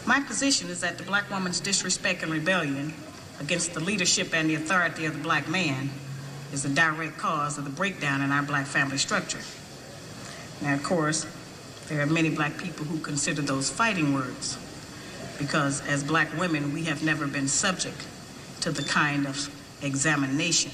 My position is that the black woman's disrespect and rebellion against the leadership and the authority of the black man is a direct cause of the breakdown in our black family structure. Now, of course, there are many black people who consider those fighting words because as black women, we have never been subject to the kind of examination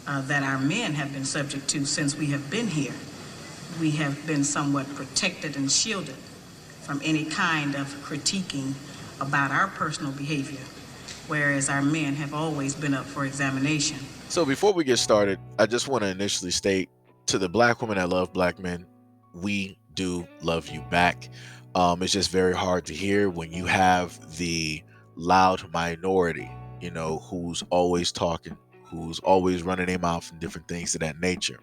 that our men have been subject to since we have been here. We have been somewhat protected and shielded from any kind of critiquing about our personal behavior, whereas our men have always been up for examination. So before we get started, I just want to initially state to the black women that love black men, we do love you back. It's just very hard to hear when you have the loud minority, you know, who's always talking, who's always running their mouth and different things of that nature.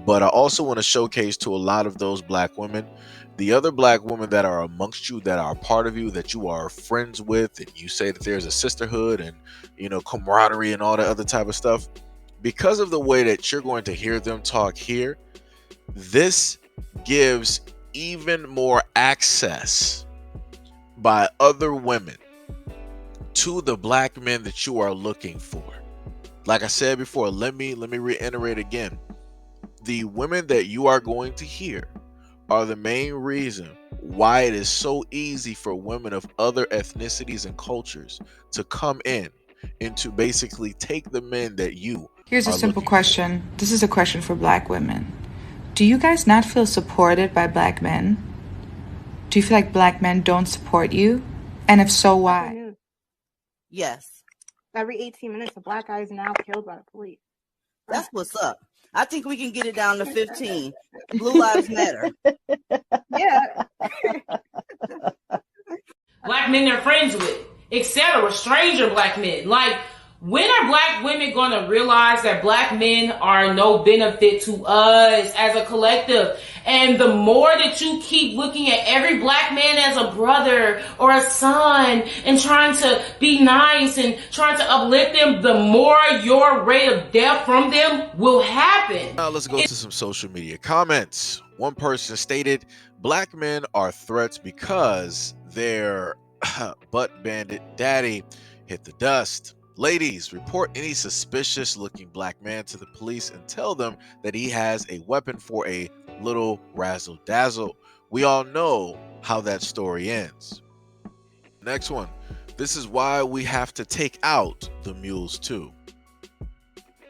But I also want to showcase to a lot of those black women, the other black women that are amongst you, that are a part of you, that you are friends with, and you say that there's a sisterhood and, you know, camaraderie and all that other type of stuff. Because of the way that you're going to hear them talk here, this gives even more access by other women to the black men that you are looking for. Like I said before, let me reiterate again. The women that you are going to hear are the main reason why it is so easy for women of other ethnicities and cultures to come in and to basically take the men that you Here's a simple question. This is a question for black women. Do you guys not feel supported by black men? Do you feel like black men don't support you? And if so, why? Yes. Every 18 minutes, a black guy is now killed by the police. That's what's up. I think we can get it down to 15. Blue Lives Matter. Yeah. Black men they're friends with, etc. Stranger black men. Like, when are black women going to realize that black men are no benefit to us as a collective? And the more that you keep looking at every black man as a brother or a son and trying to be nice and trying to uplift them, the more your rate of death from them will happen. Now let's go to some social media comments. One person stated, black men are threats because their butt bandit daddy hit the dust. Ladies, report any suspicious looking black man to the police and tell them that he has a weapon for a little razzle dazzle. We all know how that story ends. Next one. This is why we have to take out the mules too.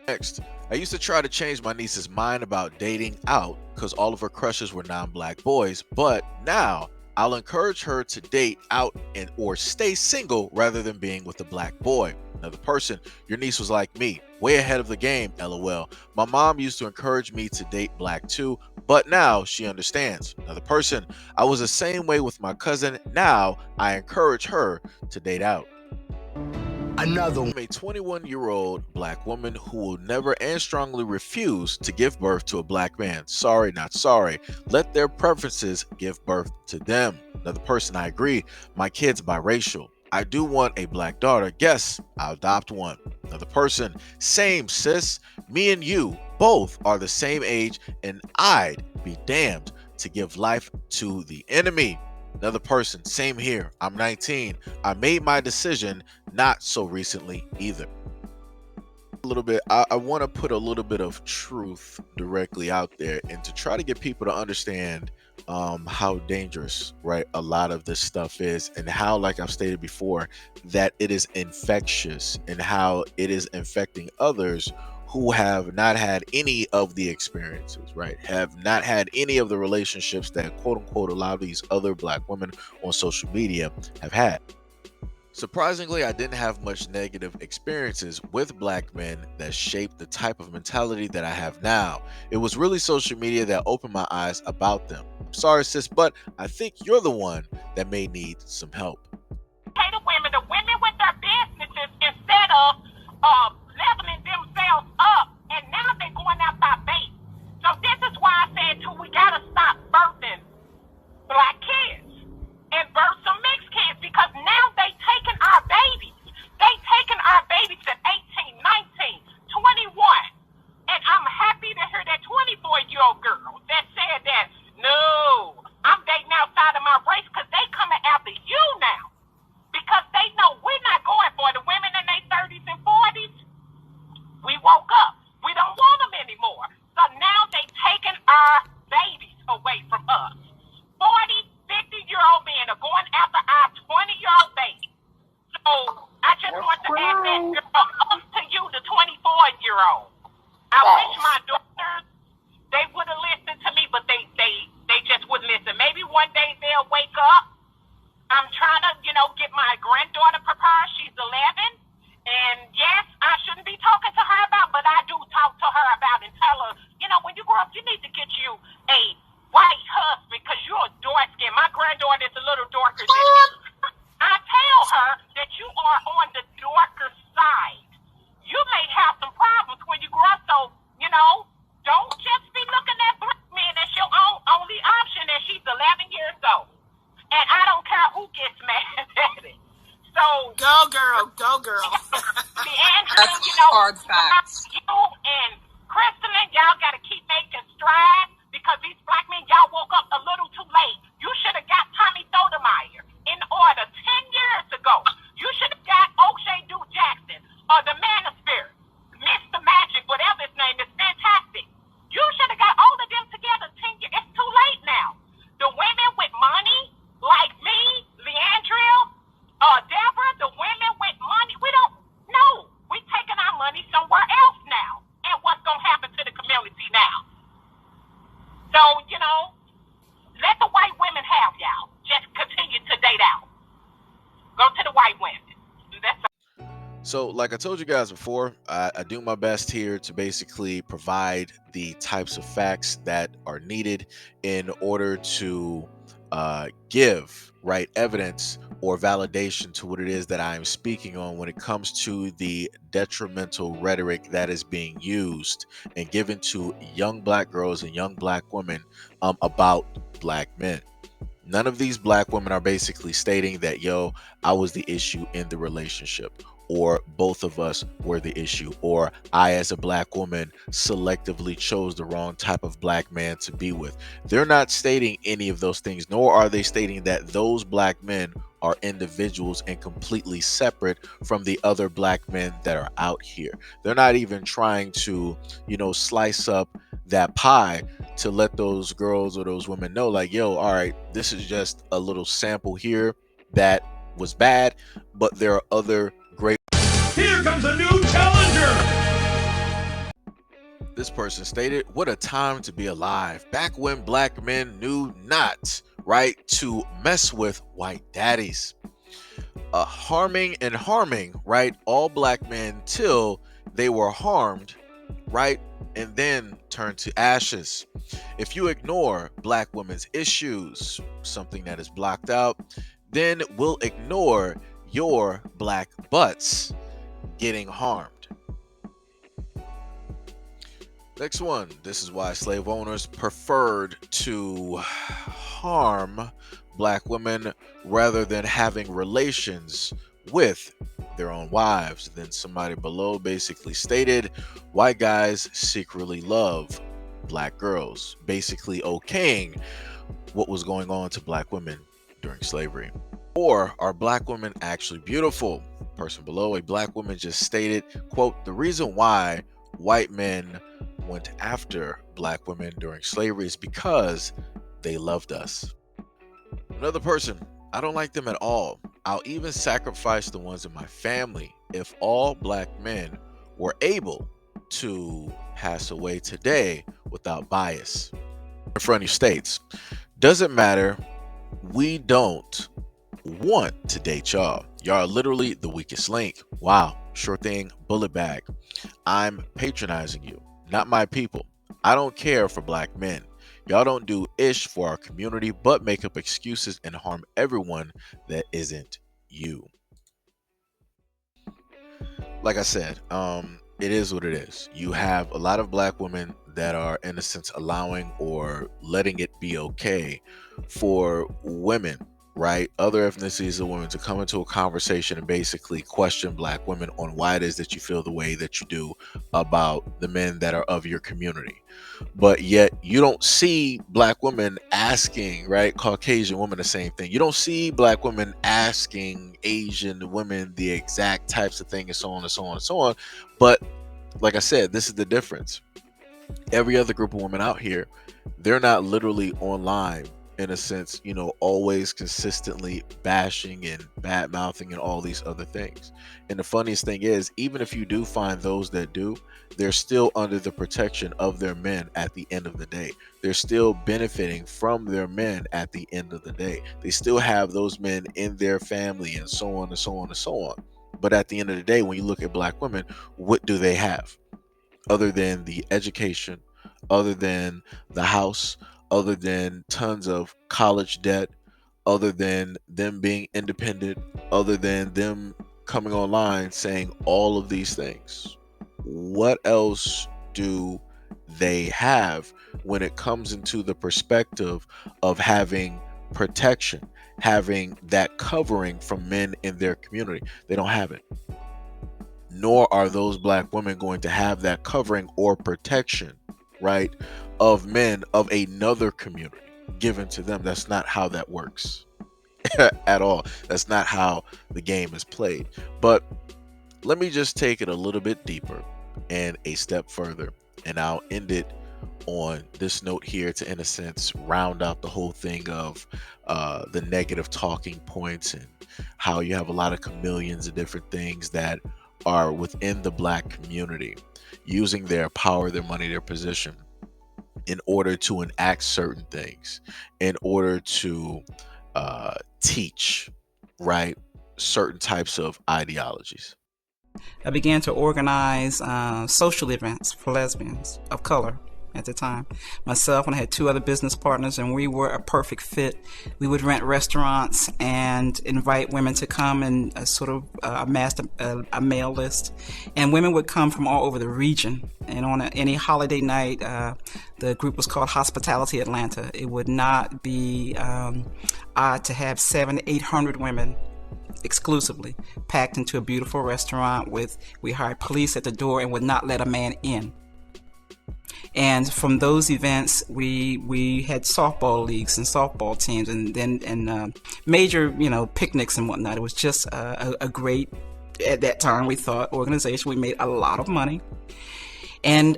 Next. I used to try to change my niece's mind about dating out because all of her crushes were non-black boys, but now I'll encourage her to date out and or stay single rather than being with a black boy. Another person, your niece was like me, way ahead of the game, LOL. My mom used to encourage me to date black too, but now she understands. Another person, I was the same way with my cousin. Now I encourage her to date out. Another one. I'm a 21-year-old black woman who will never and strongly refuse to give birth to a black man. Sorry, not sorry. Let their preferences give birth to them. Another person, I agree. My kid's biracial. I do want a black daughter. Guess I'll adopt one. Another person, same sis. Me and you both are the same age and I'd be damned to give life to the enemy. Another person, same here. I'm 19. I made my decision not so recently either. A little bit, I want to put a little bit of truth directly out there and to try to get people to understand how dangerous, right, a lot of this stuff is, and how, like I've stated before, that it is infectious and how it is infecting others who have not had any of the experiences, right? Have not had any of the relationships that, quote unquote, a lot of these other black women on social media have had. Surprisingly, I didn't have much negative experiences with black men that shaped the type of mentality that I have now. It was really social media that opened my eyes about them. I'm sorry, sis, but I think you're the one that may need some help. Hey, the women with their businesses instead of leveling themselves up, and now they're going out by bait. So this is why I said too, we gotta stop birthing black kids and birth some mixed kids, because now they taking our babies. They taking our babies at 18, 19, 21. And I'm happy to hear that 24-year-old girl that said that, no, I'm dating outside of my race because they coming after you now. Go girl, go girl. Leandra, you know, hard facts. you and Crystalline, y'all got to keep making strides because these black men, y'all woke up a little too late. You should have got Tommy Sotomayor in order 10 years ago. You should have got O'Shea Duke Jackson or the Manosphere, Mr. Magic, whatever his name is, fantastic. You should have got all of them together 10 years. It's too late now. The women with money, like me, Leandria, Deborah, the women with money, we don't know. We taking our money somewhere else now. And what's going to happen to the community now? So, you know, let the white women have y'all. Just continue to date out. Go to the white women. So, like I told you guys before, I do my best here to basically provide the types of facts that are needed in order to give right evidence or validation to what it is that I am speaking on when it comes to the detrimental rhetoric that is being used and given to young black girls and young black women about black men. None of these black women are basically stating that, yo, I was the issue in the relationship, or both of us were the issue, or I as a black woman selectively chose the wrong type of black man to be with. They're not stating any of those things, nor are they stating that those black men are individuals and completely separate from the other black men that are out here. They're not even trying to, you know, slice up that pie to let those girls or those women know, like, yo, all right, this is just a little sample here that was bad, but there are other great. Here comes a new challenger. This person stated, what a time to be alive, back when black men knew not, right, to mess with white daddies. Harming, right, all black men till they were harmed, right, and then turn to ashes. If you ignore black women's issues, something that is blocked out, then we'll ignore your black butts getting harmed. Next one. This is why slave owners preferred to harm black women rather than having relations with their own wives. Then somebody below basically stated, white guys secretly love black girls, basically okaying what was going on to black women during slavery. Or are black women actually beautiful? Person below, a black woman just stated, quote, the reason why white men went after black women during slavery is because they loved us. Another person, I don't like them at all. I'll even sacrifice the ones in my family if all black men were able to pass away today without bias. In front of you states, doesn't matter, we don't want to date y'all. Y'all are literally the weakest link. Wow, sure thing, bullet bag. I'm patronizing you, not my people. I don't care for black men. Y'all don't do ish for our community, but make up excuses and harm everyone that isn't you. Like I said, it is what it is. You have a lot of black women that are, in a sense, allowing or letting it be okay for women, right, other ethnicities of women to come into a conversation and basically question black women on why it is that you feel the way that you do about the men that are of your community. But yet you don't see black women asking, right, Caucasian women the same thing. You don't see black women asking Asian women the exact types of things and so on and so on and so on. But like I said, this is the difference. Every other group of women out here, they're not literally online, in a sense, you know, always consistently bashing and bad mouthing and all these other things. And the funniest thing is, even if you do find those that do, they're still under the protection of their men at the end of the day. They're still benefiting from their men at the end of the day. They still have those men in their family and so on and so on and so on. But at the end of the day, when you look at black women, what do they have? Other than the education, other than the house, other than tons of college debt, other than them being independent, other than them coming online saying all of these things. What else do they have when it comes into the perspective of having protection, having that covering from men in their community. They don't have it. Nor are those black women going to have that covering or protection, right, of men of another community given to them. That's not how that works at all. That's not how the game is played. But let me just take it a little bit deeper and a step further, and I'll end it on this note here to, in a sense, round out the whole thing of the negative talking points and how you have a lot of chameleons and different things that are within the black community using their power, their money, their position in order to enact certain things, in order to teach, right, certain types of ideologies. I began to organize social events for lesbians of color at the time. Myself and I had two other business partners, and we were a perfect fit. We would rent restaurants and invite women to come and sort of amass a mail list. And women would come from all over the region. And on any holiday night, the group was called Hospitality Atlanta. It would not be odd to have 700 to 800 women exclusively packed into a beautiful restaurant we hired police at the door and would not let a man in. And from those events, we had softball leagues and softball teams, and major, picnics and whatnot. It was just a great, at that time we thought, organization. We made a lot of money. And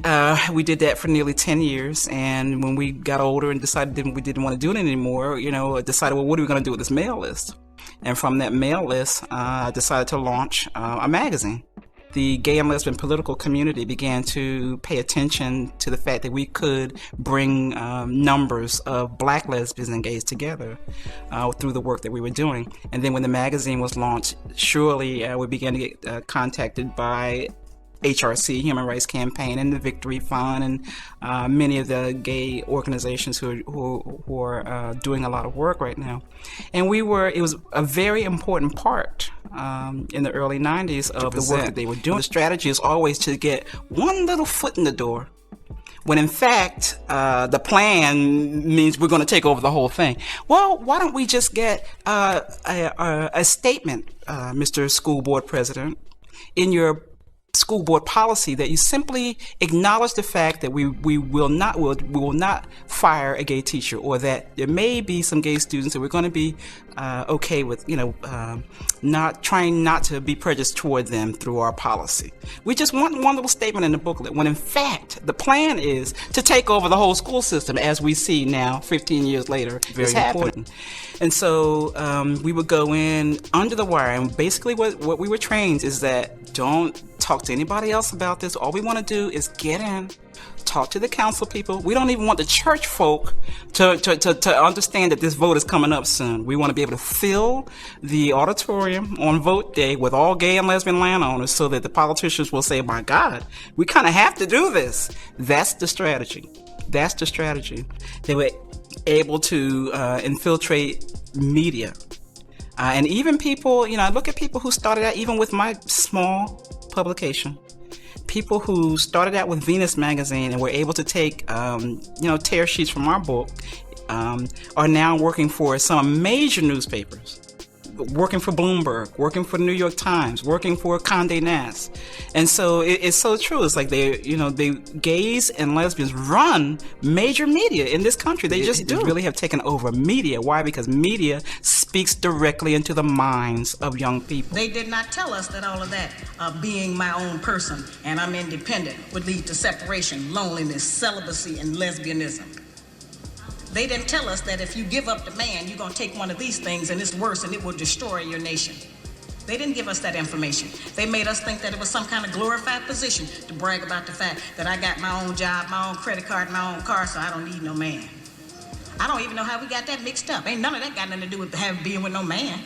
we did that for nearly 10 years. And when we got older and decided we didn't want to do it anymore, decided, well, what are we going to do with this mail list? And from that mail list, I decided to launch a magazine. The gay and lesbian political community began to pay attention to the fact that we could bring numbers of black lesbians and gays together through the work that we were doing. And then when the magazine was launched, surely we began to get contacted by HRC, Human Rights Campaign, and the Victory Fund, and many of the gay organizations who are doing a lot of work right now. And it was a very important part in the early 90s of the work that they were doing. The strategy is always to get one little foot in the door, when in fact the plan means we're going to take over the whole thing. Well, why don't we just get a statement, Mr. School Board President, in your school board policy that you simply acknowledge the fact that we will not fire a gay teacher, or that there may be some gay students that we're going to be okay with, not trying not to be prejudiced toward them through our policy. We just want one little statement in the booklet, when in fact the plan is to take over the whole school system, as we see now 15 years later. Very important. And so we would go in under the wire, and basically what we were trained is that don't talk to anybody else about this. All we want to do is get in, talk to the council people. We don't even want the church folk to understand that this vote is coming up soon. We want to be able to fill the auditorium on vote day with all gay and lesbian landowners, so that the politicians will say, my God, we kind of have to do this. That's the strategy. That's the strategy. They were able to infiltrate media. And even people, I look at people who started out even with my small publication. People who started out with Venus magazine and were able to take, tear sheets from our book, are now working for some major newspapers, working for Bloomberg, working for the New York Times, working for Condé Nast. And so it's so true. It's like they gays and lesbians run major media in this country. They just do. Really have taken over media. Why? Because media speaks directly into the minds of young people. They did not tell us that all of that, being my own person and I'm independent, would lead to separation, loneliness, celibacy, and lesbianism. They didn't tell us that if you give up the man, you're going to take one of these things and it's worse and it will destroy your nation. They didn't give us that information. They made us think that it was some kind of glorified position to brag about the fact that I got my own job, my own credit card, my own car, so I don't need no man. I don't even know how we got that mixed up. Ain't none of that got nothing to do with being with no man.